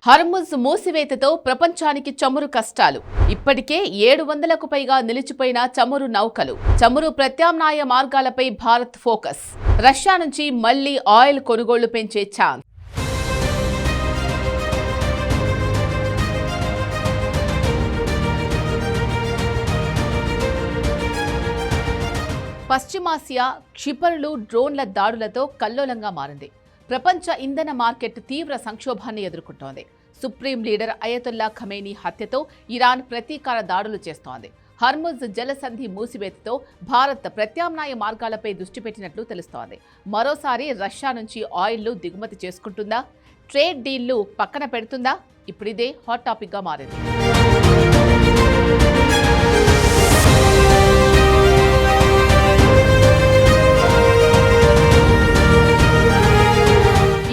Hormuz మూసివేతతో ప్రపంచానికి చమురు కష్టాలు. ఇప్పటికే 700కు పైగా నిలిచిపోయిన చమురు నౌకలు. చమురు ప్రత్యామ్నాయ మార్గాలపై భారత్ ఫోకస్. రష్యా నుంచి మళ్లీ ఆయిల్ కొనుగోళ్లు పెంచే ఛాన్స్. పశ్చిమాసియా క్షిపణులు, డ్రోన్ల దాడులతో కల్లోలంగా మారింది. ప్రపంచ ఇంధన మార్కెట్ తీవ్ర సంక్షోభాన్ని ఎదుర్కొంటోంది. సుప్రీం లీడర్ అయతుల్లా ఖమేనీ హత్యతో ఇరాన్ ప్రతీకార దాడులు చేస్తోంది. హర్ముజ్ జలసంధి మూసివేతతో భారత్ ప్రత్యామ్నాయ మార్గాలపై దృష్టి పెట్టినట్లు తెలుస్తోంది. మరోసారి రష్యా నుంచి ఆయిల్ను దిగుమతి చేసుకుంటుందా? ట్రేడ్ డీల్లు పక్కన పెడుతుందా? ఇప్పుడిదే హాట్ టాపిక్గా మారింది.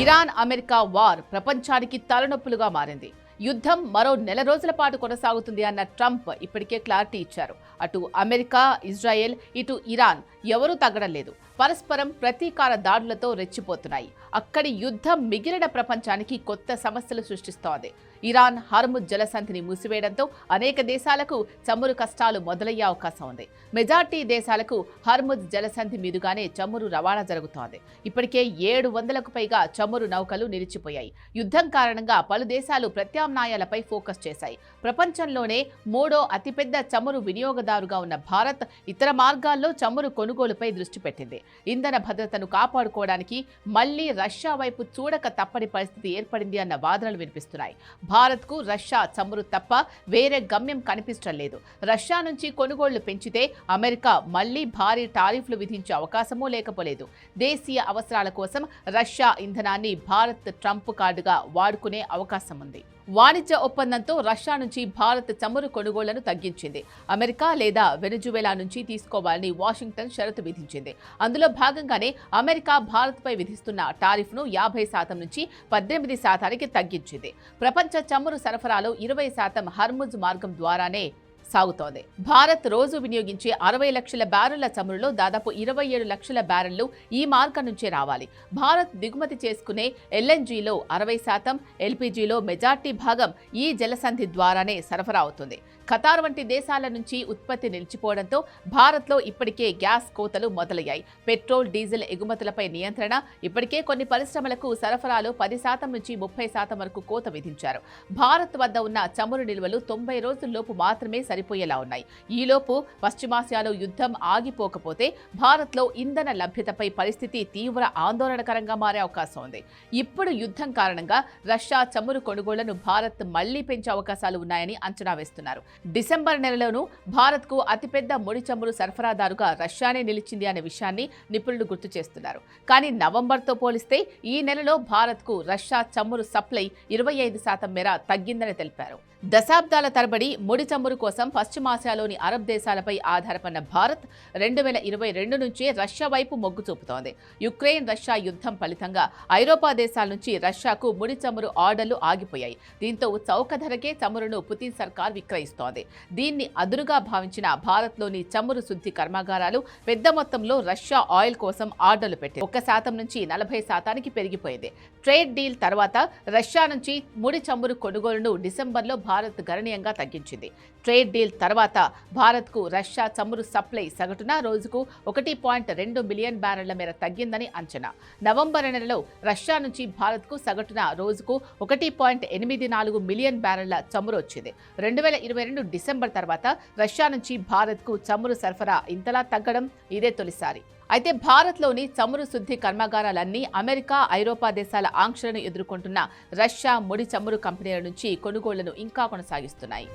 ఇరాన్ అమెరికా వార్ ప్రపంచానికి తలనొప్పులుగా మారింది. యుద్ధం మరో నెల రోజుల పాటు కొనసాగుతుంది అన్న ట్రంప్ ఇప్పటికే క్లారిటీ ఇచ్చారు. అటు అమెరికా, ఇజ్రాయెల్, ఇటు ఇరాన్ ఎవరూ తగ్గడం లేదు. పరస్పరం ప్రతీకార దాడులతో రెచ్చిపోతున్నాయి. అక్కడి యుద్ధం మిగిలిన ప్రపంచానికి కొత్త సమస్యలు సృష్టిస్తోంది. ఇరాన్ హర్ముజ్ జలసంధిని మూసివేయడంతో అనేక దేశాలకు చమురు కష్టాలు మొదలయ్యే అవకాశం ఉంది. మెజార్టీ దేశాలకు హర్ముజ్ జలసంధి మీదుగానే చమురు రవాణా జరుగుతోంది. ఇప్పటికే 700కు పైగా చమురు నౌకలు నిలిచిపోయాయి. యుద్ధం కారణంగా పలు దేశాలు ప్రత్యామ్నాయాలపై ఫోకస్ చేశాయి. ప్రపంచంలోనే మూడో అతిపెద్ద చమురు వినియోగదారుగా ఉన్న భారత్ ఇతర మార్గాల్లో చమురు కొనుగోలుపై దృష్టి పెట్టింది. ఇంధన భద్రతను కాపాడుకోవడానికి మళ్లీ రష్యా వైపు చూడక తప్పని పరిస్థితి ఏర్పడింది అన్న వాదనలు వినిపిస్తున్నాయి. భారత్కు రష్యా చమురు తప్ప వేరే గమ్యం కనిపించడం లేదు. రష్యా నుంచి కొనుగోళ్లు పెంచితే అమెరికా మళ్లీ భారీ టారిఫ్లు విధించే అవకాశమూ లేకపోలేదు. దేశీయ అవసరాల కోసం రష్యా ఇంధనాన్ని భారత్ ట్రంప్ కార్డుగా వాడుకునే అవకాశం ఉంది. వాణిజ్య ఒప్పందంతో రష్యా నుంచి భారత్ చమురు కొనుగోళ్లను తగ్గించింది. అమెరికా లేదా వెనిజువెలా నుంచి తీసుకోవాలని వాషింగ్టన్ షరతు విధించింది. అందులో భాగంగానే అమెరికా భారత్పై విధిస్తున్న టారిఫ్ను 50% నుంచి 18% తగ్గించింది. ప్రపంచ చమురు సరఫరాలో 20% హర్ముజ్ మార్గం ద్వారానే సాగుతోంది. భారత్ రోజు వినియోగించే 60 లక్షల బ్యారెళ్ల చమురులో దాదాపు 27 లక్షల బ్యారెళ్లు ఈ మార్గం నుంచే రావాలి. భారత్ దిగుమతి చేసుకునే ఎల్ఎన్జీలో 60%, ఎల్పీజీలో మెజార్టీ భాగం ఈ జలసంధి ద్వారానే సరఫరా అవుతుంది. ఖతార్ వంటి దేశాల నుంచి ఉత్పత్తి నిలిచిపోవడంతో భారత్లో ఇప్పటికే గ్యాస్ కోతలు మొదలయ్యాయి. పెట్రోల్, డీజిల్ ఎగుమతులపై నియంత్రణ. ఇప్పటికే కొన్ని పరిశ్రమలకు సరఫరాలో 10% నుంచి 30% వరకు కోత విధించారు. భారత్ వద్ద ఉన్న చమురు నిల్వలు 90 రోజుల్లోపు మాత్రమే సరిపోయేలా ఉన్నాయి. ఈలోపు పశ్చిమాసియాలో యుద్ధం ఆగిపోకపోతే భారత్లో ఇంధన లభ్యతపై పరిస్థితి తీవ్ర ఆందోళనకరంగా మారే అవకాశం ఉంది. ఇప్పుడు యుద్ధం కారణంగా రష్యా చమురు కొనుగోళ్లను భారత్ మళ్లీ పెంచే అవకాశాలు ఉన్నాయని అంచనా వేస్తున్నారు. డిసెంబర్ నెలలోనూ భారత్కు అతిపెద్ద ముడి చమురు సరఫరాదారుగా రష్యానే నిలిచింది అనే విషయాన్ని నిపుణులు గుర్తు చేస్తున్నారు. కానీ నవంబర్తో పోలిస్తే ఈ నెలలో భారత్కు రష్యా చమురు సప్లై 25% మేర తగ్గిందని తెలిపారు. దశాబ్దాల తరబడి ముడి చమురు కోసం పశ్చిమాసియాలోని అరబ్ దేశాలపై ఆధారపడిన భారత్ 2022 నుంచే రష్యా వైపు మొగ్గు చూపుతోంది. యుక్రెయిన్ రష్యా యుద్ధం ఫలితంగా ఐరోపా దేశాల నుంచి రష్యాకు ముడి చమురు ఆర్డర్లు ఆగిపోయాయి. దీంతో చౌక ధరకే చమురును పుతిన్ సర్కార్ విక్రయిస్తోంది. దీన్ని అదునుగా భావించిన భారత్లోని చమురు శుద్ధి కర్మాగారాలు పెద్ద మొత్తంలో రష్యా ఆయిల్ కోసం ఆర్డర్లు పెట్టాయి. 1% నుంచి 40% పెరిగిపోయింది. ట్రేడ్ డీల్ తర్వాత రష్యా నుంచి ముడి చమురు కొనుగోలును డిసెంబర్లో భారత్ గణనీయంగా తగ్గించింది. ట్రేడ్ డీల్ తర్వాత భారత్కు రష్యా చమురు సప్లై సగటున రోజుకు 1.2 మిలియన్ బ్యారెళ్ల మేర తగ్గిందని అంచనా. నవంబర్ నెలలో రష్యా నుంచి భారత్కు సగటున రోజుకు 1.84 మిలియన్ బ్యారెళ్ల చమురు వచ్చింది. 2022 డిసెంబర్ తర్వాత రష్యా నుంచి భారత్కు చమురు సరఫరా ఇంతలా తగ్గడం ఇదే తొలిసారి. అయితే భారత్లోని చమురు శుద్ధి కర్మాగారాలన్నీ అమెరికా, ఐరోపా దేశాల ఆంక్షలను ఎదుర్కొంటున్న రష్యా ముడి చమురు కంపెనీల నుంచి కొనుగోళ్లను ఇంకా కొనసాగిస్తున్నాయి.